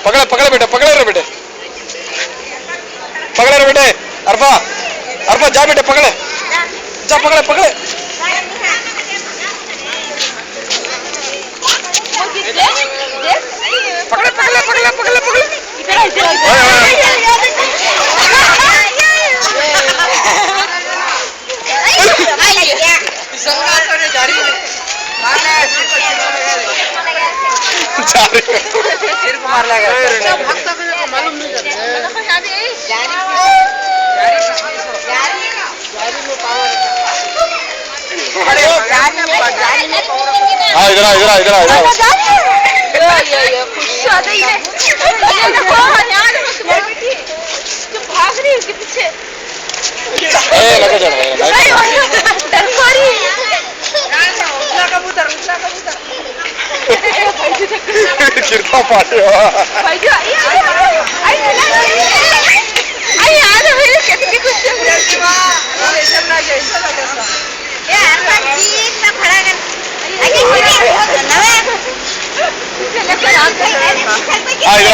पकड़ पकड़ बेटे, पकड़ रहे बेटे, पकड़ रहे बेटे। अरफा अरफा जा बेटे, पकड़े जा, पकड़े पकड़े। पकड़े पकड़े पकड़े पकड़े पकड़े। सिर को मार लगा मालूम नहीं हाँ इधर इधर इधर इधर भाग रही उसके पीछे। गिरता पाटे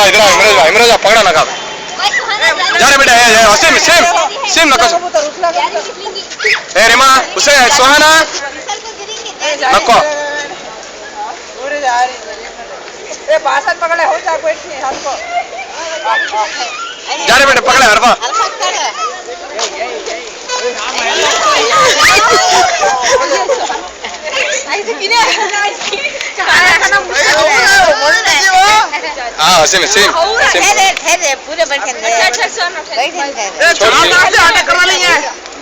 इधर इधर इमराज पकड़ा ना का जा रे बेटा। सेम सेम सेम नको ए रिमा उसे सुहाना नको ए बासन पकड़े हो जा कोई नहीं हाथ को जा रे बेटा, पकड़े हरफा। हाँ सेम सेम पूरे बैठे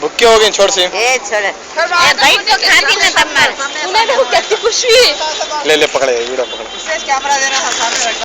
भुक्के हो गए, छोड़ से छोड़ भाई तो खाती ना तब मार। ले ले पकड़े वीडियो पकड़े। कैमरा देना सामने